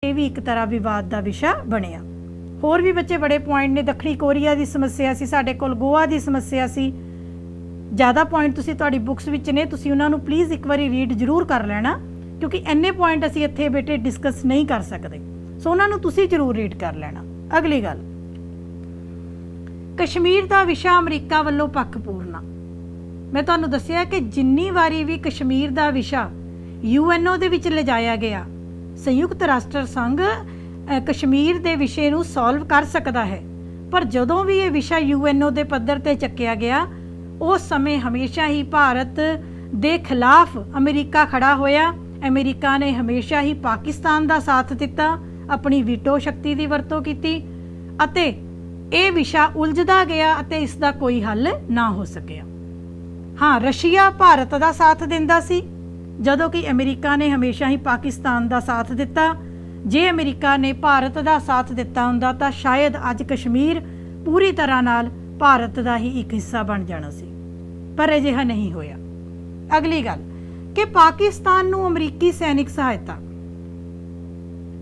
ਇਹ ਵੀ ਇੱਕ ਤਰ੍ਹਾਂ ਵਿਵਾਦ ਦਾ ਵਿਸ਼ਾ ਬਣਿਆ। ਹੋਰ ਵੀ ਬੱਚੇ ਬੜੇ ਪੁਆਇੰਟ ਨੇ। ਦੱਖਣੀ ਕੋਰੀਆ ਦੀ ਸਮੱਸਿਆ ਸੀ, ਸਾਡੇ ਕੋਲ ਗੋਆ ਦੀ ਸਮੱਸਿਆ ਸੀ। ज़्यादा पॉइंट तुसी तुहाडी बुक्स विच ने, तुसी उन्हां नूं प्लीज़ एक बारी रीड जरूर कर लेना, क्योंकि इन्ने पॉइंट असीं इत्थे बेटे डिस्कस नहीं कर सकते। सो उन्हां नूं तुसी जरूर रीड कर लेना। अगली गल, कश्मीर दा विशा अमरीका वल्लों पक्षपूर्ण। मैं तुहानूं दस्सिआ कि जिन्नी वारी भी कश्मीर दा विशा UNO दे विच लिजाया गया, संयुक्त राष्ट्र संघ कश्मीर दे विषय नूं सॉल्व कर सकदा है, पर जदों भी ये विशा UNO दे पद्धर ते चक्किया गया, उस समय हमेशा ही भारत दे खिलाफ अमेरिका खड़ा होया। अमेरिका ने हमेशा ही पाकिस्तान दा साथ दिता, अपनी वीटो शक्ति की वरतों की, अते ये विशा उलझदा गया अते इसका कोई हल ना हो सकिया। हाँ, रशिया भारत दा साथ दिंदा सी, जदों कि अमेरिका ने हमेशा ही पाकिस्तान दा साथ दिता। जे अमेरिका ने भारत दा साथ दिता हुंदा तां शायद अज कश्मीर पूरी तरह नाल भारत का ही एक हिस्सा बन जाना सी, पर अजिहा नहीं होया। अगली गल कि पाकिस्तान नूं अमरीकी सैनिक सहायता,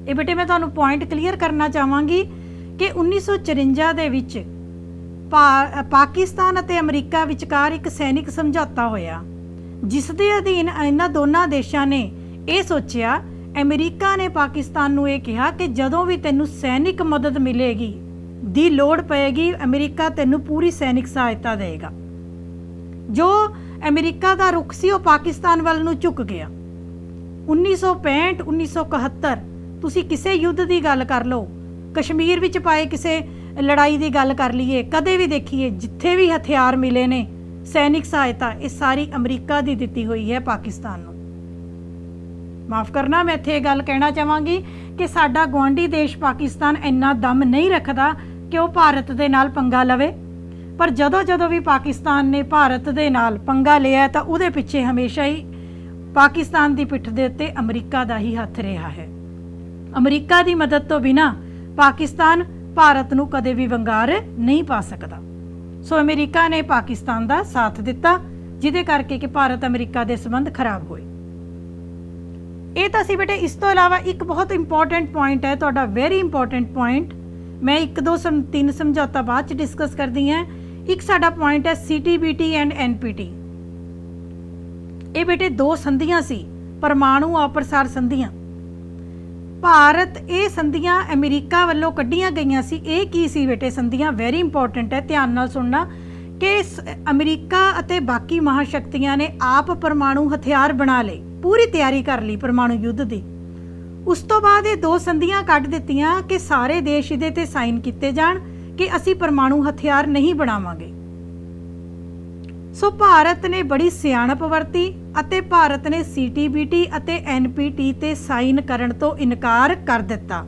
ये बेटे मैं तुहानूं पॉइंट क्लीयर करना चाहांगी कि 1954 दे विच पाकिस्तान अते अमरीका विचकार एक सैनिक समझौता होया, जिस दे अधीन इन्हां दोनां देशां ने यह सोचिया, अमरीका ने पाकिस्तान नूं यह कहा कि जदों भी तैनूं सैनिक मदद मिलेगी दी लोड़ पएगी, अमेरिका तैनूं पूरी सैनिक सहायता देगा। जो अमेरिका का रुख सी वो पाकिस्तान वाल नूं झुक गया। 1965 1971 तुसी किसे युद्ध की गल कर लो, कश्मीर विच पाए किसे लड़ाई की गल कर लीए, कदे भी देखिए जिथे भी हथियार मिले ने सैनिक सहायता ये सारी अमरीका की दिती हुई है पाकिस्तान नूं। माफ़ करना, मैं इत्थे गल कहना चाहांगी कि साडा गुआढ़ी देश पाकिस्तान इन्ना दम नहीं रखता कि वह भारत दे नाल पंगा लवे, पर जदों जदों भी पाकिस्तान ने भारत दे नाल पंगा लिया तो उहदे पिछे हमेशा ही पाकिस्तान की पिठ दे उत्ते अमरीका का ही हथ रहा है। अमरीका की मदद तो बिना पाकिस्तान भारत नूं कदे भी वंगार नहीं पा सकता। सो अमेरिका ने पाकिस्तान का साथ दिता, जिहदे करके कि भारत अमरीका के संबंध खराब होए। ये तो सी बेटे। इस तो इलावा एक बहुत इंपॉर्टेंट पॉइंट है, तुहाडा वेरी इंपॉर्टेंट पॉइंट, मैं 1 2 3 समझौता बाद डिस्कस करदी हैं। एक साडा पॉइंट है CTBT एंड NPT। ये बेटे 2 संधियां सी, परमाणु अप्रसार संधियां। भारत ये संधियां अमेरिका वालों कड्डियां गईयां सी। ये की सी बेटे संधियां, वेरी इंपॉर्टेंट है, ध्यान नाल सुनना कि अमेरिका अते बाकी महाशक्तियां ने आप परमाणु हथियार बना लए, पूरी तैयारी कर ली परमाणु युद्ध की। उस तो बाद ये 2 संधियां कढ़ दित्तियां कि सारे देश इहदे ते साइन किते जाण कि असी परमाणु हथियार नहीं बनावांगे। सो भारत ने बड़ी सियाणप वरती अते भारत ने CTBT अते NPT ते साइन करन तो इनकार कर दिता।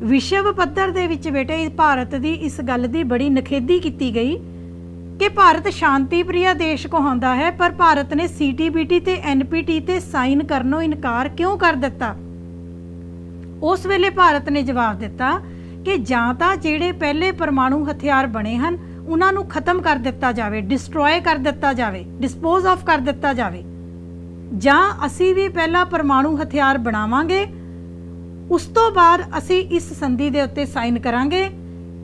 विश्व पद्धर दे विच बेटे भारत दी इस गल दी बड़ी नखेदी की गई कि भारत शांति प्रिय देश कहांदा है, पर भारत ने CTBT ते NPT ते साइन करनों इनकार क्यों कर दिता। उस वेले भारत ने जवाब दिता कि जां तां जिहड़े पहले परमाणु हथियार बने हैं उन्हां नूं खत्म कर दिता जावे, डिस्ट्रॉय कर दिता जावे, डिस्पोज ऑफ कर दिता जावे, जां असी भी पहला परमाणु हथियार बनावांगे, उस तो बाद असी इस संधि दे उत्ते साइन करांगे।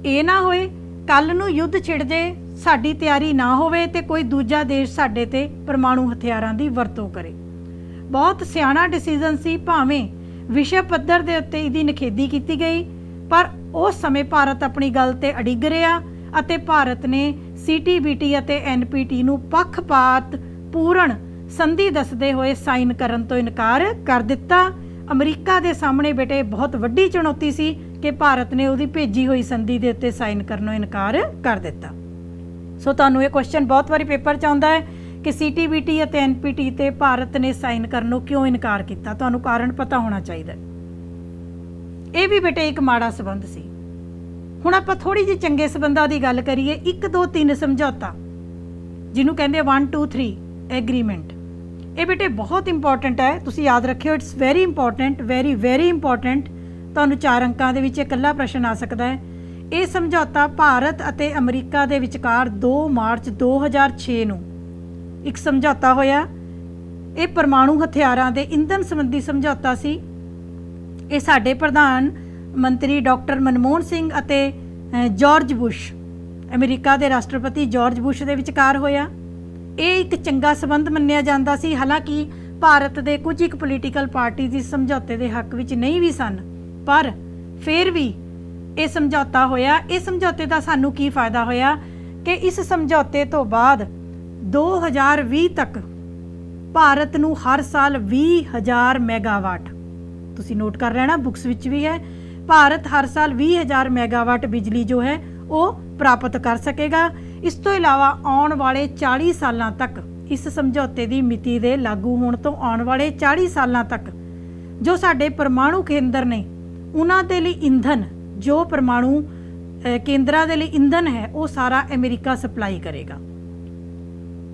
ये ना होए कल नूं युद्ध छिड़ जाए, साडी तैयारी ना होवे ते कोई दूजा देश साडे ते परमाणु हथियारां दी वरतों करे। बहुत सियाणा डिसीजन सी, भावें विश्व पद्धर दे उत्ते इहदी निखेधी कीती गई, पर उस समय भारत अपनी गल ते अड़िग रहा अते भारत ने CTBT अते NPT नूं पक्षपात पूर्ण संधि दसदे होए साइन करन तो इनकार कर दिता। अमरीका दे सामने बेटे बहुत वड्डी चुनौती सी कि भारत ने उहदी भेजी हुई संधि दे उत्ते साइन करनों इनकार कर दिता। सो तुहानूं ये क्वेश्चन बहुत बारी पेपर च आउंदा है कि CTBT अते NPT ते भारत ने साइन करनों क्यों इनकार किया। तुहानूं कारण पता होना चाहिए। ये भी बेटे एक माड़ा संबंध सी। हुण आपां थोड़ी जी चंगे संबंधां दी गल करिए। 1 2 3 समझौता जिन्हों कहते 1 2 3 एग्रीमेंट, ये बेटे बहुत इंपॉर्टेंट है, तुसीं याद रखियो। It's very important, very very important. तुहानूं 4 अंकां दे विच इकल्ला प्रश्न आ सकता है। ये समझौता भारत अते अमरीका दे विचकार 2 मार्च 2006 नूं एक समझौता होया। ये परमाणु हथियारां दे इंधन संबंधी समझौता सी। ਇਹ ਸਾਡੇ ਪ੍ਰਧਾਨ ਮੰਤਰੀ ਡਾਕਟਰ ਮਨਮੋਹਨ ਸਿੰਘ ਅਤੇ ਜਾਰਜ ਬੁਸ਼, ਅਮਰੀਕਾ ਦੇ ਰਾਸ਼ਟਰਪਤੀ ਜਾਰਜ ਬੁਸ਼ ਦੇ ਵਿਚਕਾਰ ਹੋਇਆ। ਇਹ ਇੱਕ ਚੰਗਾ ਸਬੰਧ ਮੰਨਿਆ ਜਾਂਦਾ ਸੀ। ਹਾਲਾਂਕਿ ਭਾਰਤ ਦੇ ਕੁਝ ਇੱਕ ਪੋਲੀਟੀਕਲ ਪਾਰਟੀਜ਼ ਇਸ ਸਮਝੌਤੇ ਦੇ ਹੱਕ ਵਿੱਚ ਨਹੀਂ ਵੀ ਸਨ, ਪਰ ਫਿਰ ਵੀ ਇਹ ਸਮਝੌਤਾ ਹੋਇਆ। ਇਹ ਸਮਝੌਤੇ ਦਾ ਸਾਨੂੰ ਕੀ ਫਾਇਦਾ ਹੋਇਆ ਕਿ ਇਸ ਸਮਝੌਤੇ ਤੋਂ ਬਾਅਦ 2020 ਤੱਕ ਭਾਰਤ ਨੂੰ ਹਰ ਸਾਲ 20,000 ਮੈਗਾਵਾਟ, ਤੁਸੀਂ ਨੋਟ ਕਰ ਲੈਣਾ, ਬੁੱਕਸ ਵਿੱਚ ਵੀ ਹੈ, ਭਾਰਤ ਹਰ ਸਾਲ 20,000 ਮੈਗਾਵਾਟ ਬਿਜਲੀ ਜੋ ਹੈ ਉਹ ਪ੍ਰਾਪਤ ਕਰ ਸਕੇਗਾ। ਇਸ ਤੋਂ ਇਲਾਵਾ ਆਉਣ ਵਾਲੇ 40 ਸਾਲਾਂ ਤੱਕ, ਇਸ ਸਮਝੌਤੇ ਦੀ ਮਿਤੀ ਦੇ ਲਾਗੂ ਹੋਣ ਤੋਂ ਆਉਣ ਵਾਲੇ 40 ਸਾਲਾਂ ਤੱਕ ਜੋ ਸਾਡੇ ਪਰਮਾਣੂ ਕੇਂਦਰ ਨੇ ਉਹਨਾਂ ਦੇ ਲਈ ਇੰਧਨ, ਜੋ ਪਰਮਾਣੂ ਕੇਂਦਰਾਂ ਦੇ ਲਈ ਇੰਧਨ ਹੈ, ਉਹ ਸਾਰਾ ਅਮਰੀਕਾ ਸਪਲਾਈ ਕਰੇਗਾ।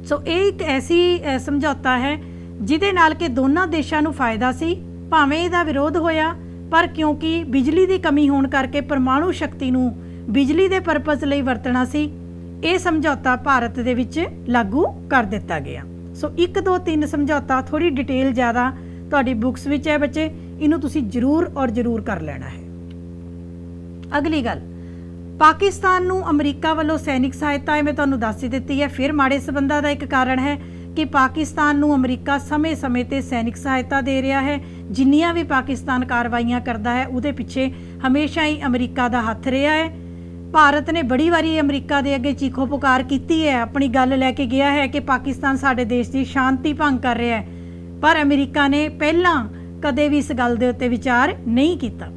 ਸੋ ਇਹ ਇੱਕ ਐਸੀ ਸਮਝੌਤਾ ਹੈ ਜਿਹਦੇ ਨਾਲ ਕਿ ਦੋਨਾਂ ਦੇਸ਼ਾਂ ਨੂੰ ਫਾਇਦਾ ਸੀ। ਭਾਵੇਂ ਇਹਦਾ ਵਿਰੋਧ ਹੋਇਆ, ਪਰ ਕਿਉਂਕਿ ਬਿਜਲੀ ਦੀ ਕਮੀ ਹੋਣ ਕਰਕੇ ਪਰਮਾਣੂ ਸ਼ਕਤੀ ਨੂੰ ਬਿਜਲੀ ਦੇ ਪਰਪਸ ਲਈ ਵਰਤਣਾ ਸੀ, ਇਹ ਸਮਝੌਤਾ ਭਾਰਤ ਦੇ ਵਿੱਚ ਲਾਗੂ ਕਰ ਦਿੱਤਾ ਗਿਆ। ਸੋ 1 2 3 ਸਮਝੌਤਾ, ਥੋੜੀ ਡਿਟੇਲ ਜ਼ਿਆਦਾ ਤੁਹਾਡੀ ਬੁੱਕਸ ਵਿੱਚ ਹੈ ਬੱਚੇ, ਇਹਨੂੰ ਤੁਸੀਂ ਜ਼ਰੂਰ ਔਰ ਜ਼ਰੂਰ ਕਰ ਲੈਣਾ ਹੈ। ਅਗਲੀ ਗੱਲ, ਪਾਕਿਸਤਾਨ ਨੂੰ ਅਮਰੀਕਾ ਵੱਲੋਂ ਸੈਨਿਕ ਸਹਾਇਤਾ ਹੈ, ਮੈਂ ਤੁਹਾਨੂੰ ਦੱਸ ਹੀ ਦਿੱਤੀ ਹੈ। ਫਿਰ ਮਾੜੇ ਸਬੰਧਾਂ ਦਾ ਇੱਕ ਕਾਰਨ ਹੈ ਕਿ ਪਾਕਿਸਤਾਨ ਨੂੰ ਅਮਰੀਕਾ ਸਮੇਂ-ਸਮੇਂ ਤੇ ਸੈਨਿਕ ਸਹਾਇਤਾ ਦੇ ਰਿਹਾ ਹੈ। ਜਿੰਨੀਆਂ ਵੀ ਪਾਕਿਸਤਾਨ ਕਾਰਵਾਈਆਂ ਕਰਦਾ ਹੈ ਉਹਦੇ ਪਿੱਛੇ ਹਮੇਸ਼ਾ ਹੀ ਅਮਰੀਕਾ ਦਾ ਹੱਥ ਰਿਹਾ ਹੈ। ਭਾਰਤ ਨੇ ਬੜੀ ਵਾਰੀ ਅਮਰੀਕਾ ਦੇ ਅੱਗੇ ਚੀਖੋ ਪੁਕਾਰ ਕੀਤੀ ਹੈ, ਆਪਣੀ ਗੱਲ ਲੈ ਕੇ ਗਿਆ ਹੈ ਕਿ ਪਾਕਿਸਤਾਨ ਸਾਡੇ ਦੇਸ਼ ਦੀ ਸ਼ਾਂਤੀ ਭੰਗ ਕਰ ਰਿਹਾ ਹੈ, ਪਰ ਅਮਰੀਕਾ ਨੇ ਪਹਿਲਾਂ ਕਦੇ ਵੀ ਇਸ ਗੱਲ ਦੇ ਉੱਤੇ ਵਿਚਾਰ ਨਹੀਂ ਕੀਤਾ।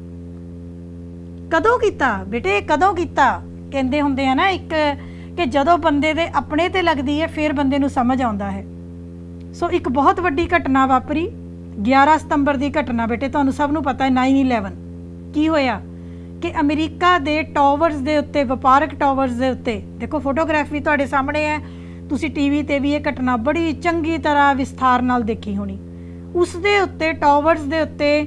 ਕਦੋਂ ਕੀਤਾ ਬੇਟੇ, ਕਦੋਂ ਕੀਤਾ? ਕਹਿੰਦੇ ਹੁੰਦੇ ਆ ਨਾ ਇੱਕ ਕਿ ਜਦੋਂ ਬੰਦੇ ਦੇ ਆਪਣੇ ਤੇ ਲੱਗਦੀ ਹੈ ਫਿਰ ਬੰਦੇ ਨੂੰ ਸਮਝ ਆਉਂਦਾ ਹੈ। ਸੋ ਇੱਕ ਬਹੁਤ ਵੱਡੀ ਘਟਨਾ ਵਾਪਰੀ 11 ਸਤੰਬਰ ਦੀ ਘਟਨਾ ਬੇਟੇ, ਤੁਹਾਨੂੰ ਸਭ ਨੂੰ ਪਤਾ ਹੈ 9/11 ਕੀ ਹੋਇਆ ਕਿ ਅਮਰੀਕਾ ਦੇ ਟਾਵਰਸ ਦੇ ਉੱਤੇ, ਵਪਾਰਕ ਟਾਵਰਸ ਦੇ ਉੱਤੇ, ਦੇਖੋ ਫੋਟੋਗ੍ਰਾਫ ਵੀ ਤੁਹਾਡੇ ਸਾਹਮਣੇ ਹੈ, ਤੁਸੀਂ ਟੀਵੀ ਤੇ ਵੀ ਇਹ ਘਟਨਾ ਬੜੀ ਚੰਗੀ ਤਰ੍ਹਾਂ ਵਿਸਥਾਰ ਨਾਲ ਦੇਖੀ ਹੋਣੀ। ਉਸ ਦੇ ਉੱਤੇ, ਟਾਵਰਸ ਦੇ ਉੱਤੇ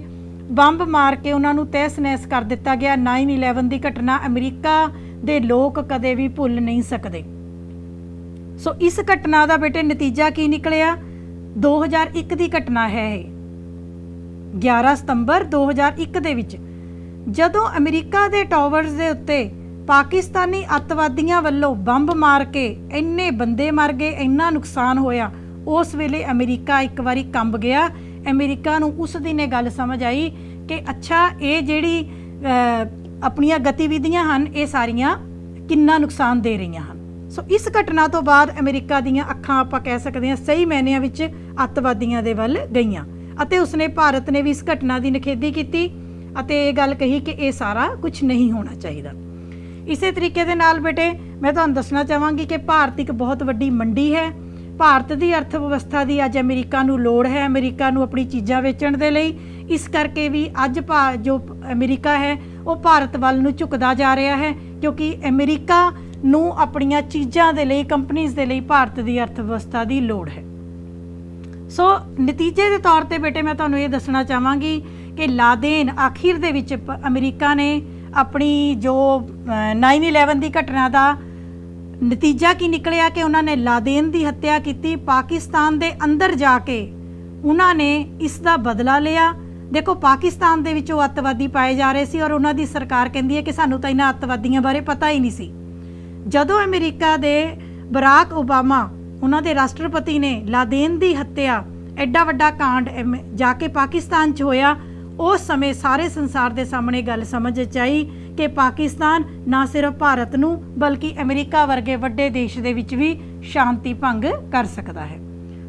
ਬੰਬ ਮਾਰ ਕੇ ਉਹਨਾਂ ਨੂੰ ਤਹਿਸ-ਨਹਿਸ ਕਰ ਦਿੱਤਾ ਗਿਆ। 9/11 ਦੀ ਘਟਨਾ ਅਮਰੀਕਾ ਦੇ ਲੋਕ ਕਦੇ ਵੀ ਭੁੱਲ ਨਹੀਂ ਸਕਦੇ। ਸੋ ਇਸ ਘਟਨਾ ਦਾ ਬੇਟੇ ਨਤੀਜਾ ਕੀ ਨਿਕਲਿਆ? 2001 ਦੀ ਘਟਨਾ ਹੈ ਇਹ, 11 ਸਤੰਬਰ 2001 ਦੇ ਵਿੱਚ ਜਦੋਂ ਅਮਰੀਕਾ ਦੇ ਟਾਵਰਸ ਦੇ ਉੱਤੇ ਪਾਕਿਸਤਾਨੀ ਅੱਤਵਾਦੀਆਂ ਵੱਲੋਂ ਬੰਬ ਮਾਰ ਕੇ ਇੰਨੇ ਬੰਦੇ ਮਰ ਗਏ, ਇੰਨਾ ਨੁਕਸਾਨ ਹੋਇਆ, ਉਸ ਵੇਲੇ ਅਮਰੀਕਾ ਇੱਕ ਵਾਰੀ ਕੰਬ ਗਿਆ। ਅਮਰੀਕਾ ਨੂੰ ਉਸ ਦਿਨ ਇਹ ਗੱਲ ਸਮਝ ਆਈ ਕਿ ਅੱਛਾ ਇਹ ਜਿਹੜੀ ਆਪਣੀਆਂ ਗਤੀਵਿਧੀਆਂ ਹਨ ਇਹ ਸਾਰੀਆਂ ਕਿੰਨਾ ਨੁਕਸਾਨ ਦੇ ਰਹੀਆਂ ਹਨ। ਸੋ ਇਸ ਘਟਨਾ ਤੋਂ ਬਾਅਦ ਅਮਰੀਕਾ ਦੀਆਂ ਅੱਖਾਂ ਆਪਾਂ ਕਹਿ ਸਕਦੇ ਹਾਂ ਸਹੀ ਮਾਇਨਿਆਂ ਵਿੱਚ ਅੱਤਵਾਦੀਆਂ ਦੇ ਵੱਲ ਗਈਆਂ ਅਤੇ ਉਸਨੇ, ਭਾਰਤ ਨੇ ਵੀ ਇਸ ਘਟਨਾ ਦੀ ਨਿਖੇਧੀ ਕੀਤੀ ਅਤੇ ਇਹ ਗੱਲ ਕਹੀ ਕਿ ਇਹ ਸਾਰਾ ਕੁਝ ਨਹੀਂ ਹੋਣਾ ਚਾਹੀਦਾ। ਇਸੇ ਤਰੀਕੇ ਦੇ ਨਾਲ ਬੇਟੇ ਮੈਂ ਤੁਹਾਨੂੰ ਦੱਸਣਾ ਚਾਹਾਂਗੀ ਕਿ ਭਾਰਤ ਇੱਕ ਬਹੁਤ ਵੱਡੀ ਮੰਡੀ ਹੈ। ਭਾਰਤ ਦੀ ਅਰਥ ਵਿਵਸਥਾ ਦੀ ਅੱਜ ਅਮਰੀਕਾ ਨੂੰ ਲੋੜ ਹੈ, ਅਮਰੀਕਾ ਨੂੰ ਆਪਣੀ ਚੀਜ਼ਾਂ ਵੇਚਣ ਦੇ ਲਈ। ਇਸ ਕਰਕੇ ਵੀ ਅੱਜ ਜੋ ਅਮਰੀਕਾ ਹੈ ਉਹ ਭਾਰਤ ਵੱਲ ਨੂੰ ਝੁਕਦਾ ਜਾ ਰਿਹਾ ਹੈ, ਕਿਉਂਕਿ ਅਮਰੀਕਾ ਨੂੰ ਆਪਣੀਆਂ ਚੀਜ਼ਾਂ ਦੇ ਲਈ, ਕੰਪਨੀਆਂ ਦੇ ਲਈ ਭਾਰਤ ਦੀ ਅਰਥ ਵਿਵਸਥਾ ਦੀ ਲੋੜ ਹੈ। ਸੋ ਨਤੀਜੇ ਦੇ ਤੌਰ ਤੇ ਬੇਟੇ ਮੈਂ ਤੁਹਾਨੂੰ ਇਹ ਦੱਸਣਾ ਚਾਹਾਂਗੀ ਕਿ ਲਾਦੇਨ, ਆਖਿਰ ਦੇ ਵਿੱਚ ਅਮਰੀਕਾ ਨੇ ਆਪਣੀ ਜੋ 9/11 ਦੀ ਘਟਨਾ ਦਾ ਨਤੀਜਾ ਕੀ ਨਿਕਲਿਆ ਕਿ ਉਹਨਾਂ ਨੇ ਲਾਦੇਨ ਦੀ ਹੱਤਿਆ ਕੀਤੀ। ਪਾਕਿਸਤਾਨ ਦੇ ਅੰਦਰ ਜਾ ਕੇ ਉਹਨਾਂ ਨੇ ਇਸ ਦਾ ਬਦਲਾ ਲਿਆ। ਦੇਖੋ ਪਾਕਿਸਤਾਨ ਦੇ ਵਿੱਚ ਉਹ ਅੱਤਵਾਦੀ ਪਾਏ ਜਾ ਰਹੇ ਸੀ ਔਰ ਉਹਨਾਂ ਦੀ ਸਰਕਾਰ ਕਹਿੰਦੀ ਹੈ ਕਿ ਸਾਨੂੰ ਤਾਂ ਇਹਨਾਂ ਅੱਤਵਾਦੀਆਂ ਬਾਰੇ ਪਤਾ ਹੀ ਨਹੀਂ ਸੀ। ਜਦੋਂ ਅਮਰੀਕਾ ਦੇ ਬਰਾਕ ਓਬਾਮਾ, ਉਹਨਾਂ ਦੇ ਰਾਸ਼ਟਰਪਤੀ ਨੇ ਲਾਦੇਨ ਦੀ ਹੱਤਿਆ, ਐਡਾ ਵੱਡਾ ਕਾਂਡ ਜਾ ਕੇ ਪਾਕਿਸਤਾਨ 'ਚ ਹੋਇਆ, ਉਸ ਸਮੇਂ ਸਾਰੇ ਸੰਸਾਰ ਦੇ ਸਾਹਮਣੇ ਗੱਲ ਸਮਝ 'ਚ ਆਈ ਕਿ ਪਾਕਿਸਤਾਨ ਨਾ ਸਿਰਫ ਭਾਰਤ ਨੂੰ ਬਲਕਿ ਅਮਰੀਕਾ ਵਰਗੇ ਵੱਡੇ ਦੇਸ਼ ਦੇ ਵਿੱਚ ਵੀ ਸ਼ਾਂਤੀ ਭੰਗ ਕਰ ਸਕਦਾ ਹੈ।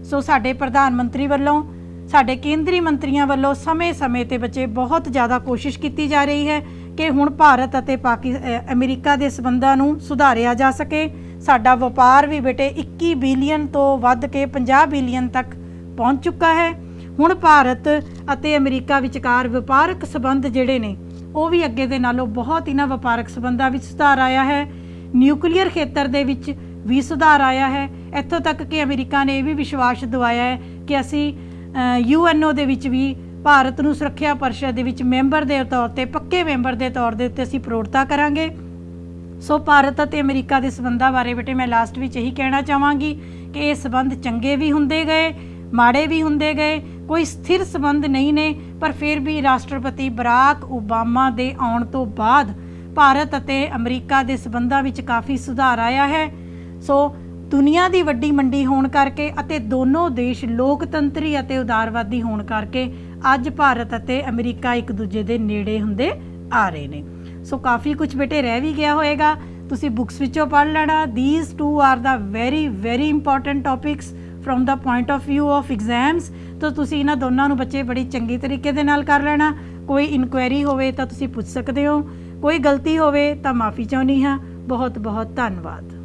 ਸੋ ਸਾਡੇ ਪ੍ਰਧਾਨ ਮੰਤਰੀ ਵੱਲੋਂ, ਸਾਡੇ ਕੇਂਦਰੀ ਮੰਤਰੀਆਂ ਵੱਲੋਂ ਸਮੇਂ-ਸਮੇਂ ਤੇ ਬੱਚੇ ਬਹੁਤ ਜ਼ਿਆਦਾ ਕੋਸ਼ਿਸ਼ ਕੀਤੀ ਜਾ ਰਹੀ ਹੈ ਕਿ ਹੁਣ ਭਾਰਤ ਅਤੇ ਅਮਰੀਕਾ ਦੇ ਸਬੰਧਾਂ ਨੂੰ ਸੁਧਾਰਿਆ ਜਾ ਸਕੇ। ਸਾਡਾ ਵਪਾਰ ਵੀ ਬੇਟੇ 21 ਬਿਲੀਅਨ ਤੋਂ ਵੱਧ ਕੇ 50 ਬਿਲੀਅਨ ਤੱਕ ਪਹੁੰਚ ਚੁੱਕਾ ਹੈ। ਹੁਣ ਭਾਰਤ ਅਤੇ ਅਮਰੀਕਾ ਵਿਚਕਾਰ ਵਪਾਰਕ ਸਬੰਧ ਜਿਹੜੇ ਨੇ ਉਹ ਵੀ ਅੱਗੇ ਦੇ ਨਾਲੋਂ ਬਹੁਤ ਇਹਨਾਂ ਵਪਾਰਕ ਸਬੰਧਾਂ ਵਿੱਚ ਸੁਧਾਰ ਆਇਆ ਹੈ। ਨਿਊਕਲੀਅਰ ਖੇਤਰ ਦੇ ਵਿੱਚ ਵੀ ਸੁਧਾਰ ਆਇਆ ਹੈ। ਇੱਥੋਂ ਤੱਕ ਕਿ ਅਮਰੀਕਾ ਨੇ ਇਹ ਵੀ ਵਿਸ਼ਵਾਸ ਦਿਵਾਇਆ ਹੈ ਕਿ ਅਸੀਂ UNO ਦੇ ਵਿੱਚ ਵੀ ਭਾਰਤ ਨੂੰ ਸੁਰੱਖਿਆ ਪਰਿਸ਼ਦ ਦੇ ਵਿੱਚ ਮੈਂਬਰ ਦੇ ਤੌਰ ਤੇ, ਪੱਕੇ ਮੈਂਬਰ ਦੇ ਤੌਰ ਦੇ ਉੱਤੇ ਅਸੀਂ ਪ੍ਰੋੜਤਾ ਕਰਾਂਗੇ। ਸੋ ਭਾਰਤ ਅਤੇ ਅਮਰੀਕਾ ਦੇ ਸਬੰਧਾਂ ਬਾਰੇ ਬੇਟੇ ਮੈਂ ਲਾਸਟ ਵਿੱਚ ਇਹੀ ਕਹਿਣਾ ਚਾਹਾਂਗੀ ਕਿ ਇਹ ਸਬੰਧ ਚੰਗੇ ਵੀ ਹੁੰਦੇ ਗਏ, ਮਾੜੇ ਵੀ ਹੁੰਦੇ ਗਏ, ਕੋਈ ਸਥਿਰ ਸੰਬੰਧ ਨਹੀਂ ਨੇ, ਪਰ ਫਿਰ ਵੀ ਰਾਸ਼ਟਰਪਤੀ ਬਰਾਕ ਓਬਾਮਾ ਦੇ ਆਉਣ ਤੋਂ ਬਾਅਦ ਭਾਰਤ ਅਤੇ ਅਮਰੀਕਾ ਦੇ ਸੰਬੰਧਾਂ ਵਿੱਚ ਕਾਫੀ ਸੁਧਾਰ ਆਇਆ ਹੈ। ਸੋ ਦੁਨੀਆ ਦੀ ਵੱਡੀ ਮੰਡੀ ਹੋਣ ਕਰਕੇ ਅਤੇ ਦੋਨੋਂ ਦੇਸ਼ ਲੋਕਤੰਤਰੀ ਅਤੇ ਉਦਾਰਵਾਦੀ ਹੋਣ ਕਰਕੇ ਅੱਜ ਭਾਰਤ ਅਤੇ ਅਮਰੀਕਾ ਇੱਕ ਦੂਜੇ ਦੇ ਨੇੜੇ ਹੁੰਦੇ ਆ ਰਹੇ ਨੇ। ਸੋ ਕਾਫੀ ਕੁਝ ਬੇਟੇ ਰਹਿ ਵੀ ਗਿਆ ਹੋਏਗਾ, ਤੁਸੀਂ ਬੁੱਕਸ ਵਿੱਚੋਂ ਪੜ੍ਹ ਲੈਣਾ। these two are the very very important topics from the point of view of exams। ਤਾਂ ਤੁਸੀਂ ਇਹਨਾਂ ਦੋਨਾਂ ਨੂੰ ਬੱਚੇ ਬੜੀ ਚੰਗੀ ਤਰੀਕੇ ਦੇ ਨਾਲ ਕਰ ਲੈਣਾ। ਕੋਈ ਇਨਕੁਆਇਰੀ ਹੋਵੇ ਤਾਂ ਤੁਸੀਂ ਪੁੱਛ ਸਕਦੇ ਹੋ, ਕੋਈ ਗਲਤੀ ਹੋਵੇ ਤਾਂ ਮਾਫੀ ਚਾਹੁੰਦੀ ਹਾਂ। ਬਹੁਤ ਬਹੁਤ ਧੰਨਵਾਦ।